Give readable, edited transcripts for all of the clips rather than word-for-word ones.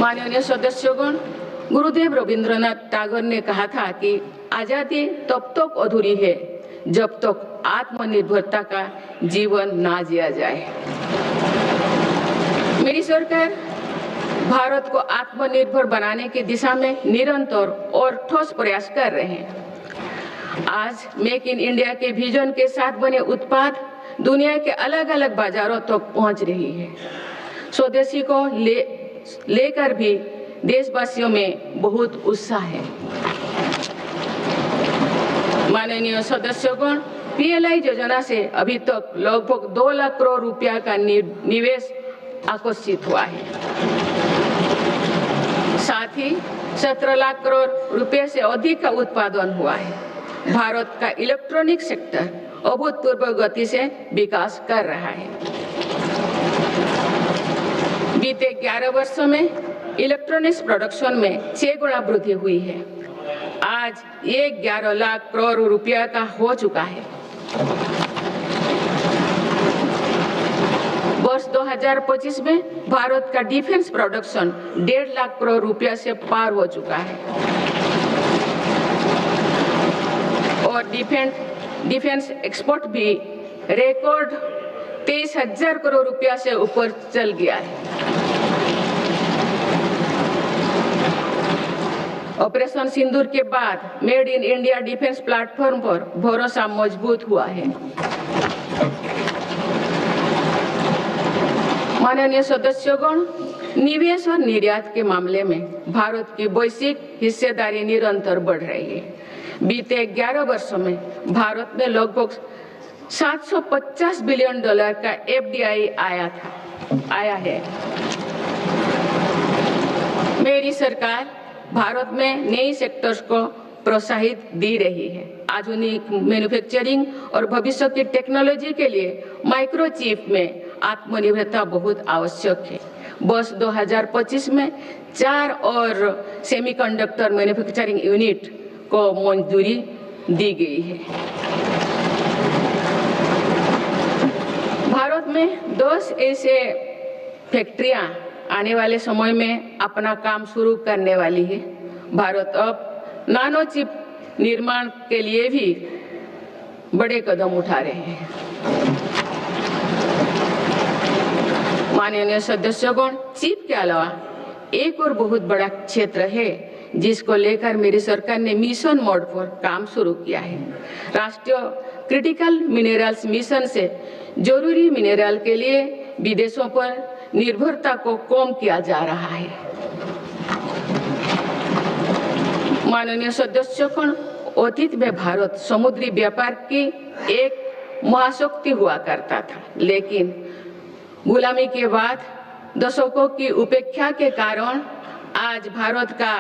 माननीय सदस्यगण, गुरुदेव रविंद्रनाथ टैगोर ने कहा था कि आजादी तब तक अधूरी है जब तक आत्मनिर्भरता का जीवन ना जिया जाए। मेरी सरकार भारत को आत्मनिर्भर बनाने की दिशा में निरंतर और ठोस प्रयास कर रहे हैं। आज मेक इन इंडिया के विजन के साथ बने उत्पाद दुनिया के अलग अलग बाजारों तक पहुंच रही है। स्वदेशी को लेकर भी देशवासियों में बहुत उत्साह है। माननीय सदस्यगण, पीएलआई योजना से अभी तक लगभग 2 लाख करोड़ रुपया का निवेश आकर्षित हुआ है। साथ ही 17 लाख करोड़ रुपए से अधिक का उत्पादन हुआ है। भारत का इलेक्ट्रॉनिक सेक्टर अभूतपूर्व गति से विकास कर रहा है। बीते 11 वर्षों में इलेक्ट्रॉनिक्स प्रोडक्शन में 6 गुना वृद्धि हुई है। आज ये 11 लाख करोड़ रुपया का हो चुका है। वर्ष 2025 में भारत का डिफेंस प्रोडक्शन 1.5 लाख करोड़ रुपया से पार हो चुका है और डिफेंस एक्सपोर्ट भी रिकॉर्ड 23,000 करोड़ रुपया से ऊपर चल गया है। ऑपरेशन सिंदूर के बाद made in India defence platform पर भरोसा मजबूत हुआ है। माननीय सदस्यगण, निवेश और निर्यात के मामले में भारत की वैश्विक हिस्सेदारी निरंतर बढ़ रही है। बीते 11 वर्षों में भारत में लगभग $750 बिलियन का एफडीआई आया है। मेरी सरकार भारत में नई सेक्टर्स को प्रोत्साहित दे रही है। आधुनिक मैन्युफैक्चरिंग और भविष्य की टेक्नोलॉजी के लिए माइक्रोचिप में आत्मनिर्भरता बहुत आवश्यक है। वर्ष 2025 में 4 और सेमीकंडक्टर मैन्युफैक्चरिंग यूनिट को मंजूरी दी गई है। भारत में 10 ऐसे फैक्ट्रियां आने वाले समय में अपना काम शुरू करने वाली है। भारत अब नानो चिप निर्माण के लिए भी बड़े कदम उठा रहे हैं। माननीय सदस्यगण, चिप के अलावा एक और बहुत बड़ा क्षेत्र है जिसको लेकर मेरी सरकार ने मिशन मोड पर काम शुरू किया है। राष्ट्रीय क्रिटिकल मिनरल्स मिशन से जरूरी मिनरल के लिए विदेशों पर निर्भरता को कम किया जा रहा है। माननीय सदस्यगण, अतीत में भारत समुद्री व्यापार की एक महाशक्ति हुआ करता था, लेकिन गुलामी के बाद दशकों की उपेक्षा के कारण आज भारत का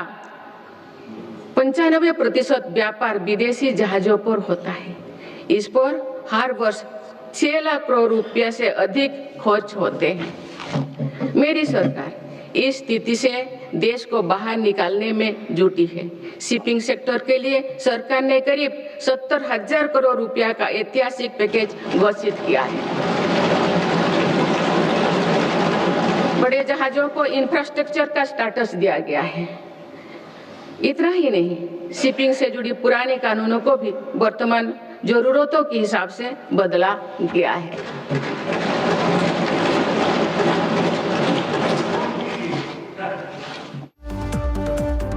95% व्यापार विदेशी जहाजों पर होता है। इस पर हर वर्ष 6 लाख करोड़ रुपया से अधिक खर्च होते हैं। मेरी सरकार इस स्थिति से देश को बाहर निकालने में जुटी है। शिपिंग सेक्टर के लिए सरकार ने करीब 70,000 करोड़ रुपया का ऐतिहासिक पैकेज घोषित किया है। बड़े जहाजों को इंफ्रास्ट्रक्चर का स्टेटस दिया गया है। इतना ही नहीं, शिपिंग से जुड़ी पुराने कानूनों को भी वर्तमान जरूरतों के हिसाब से बदला गया है।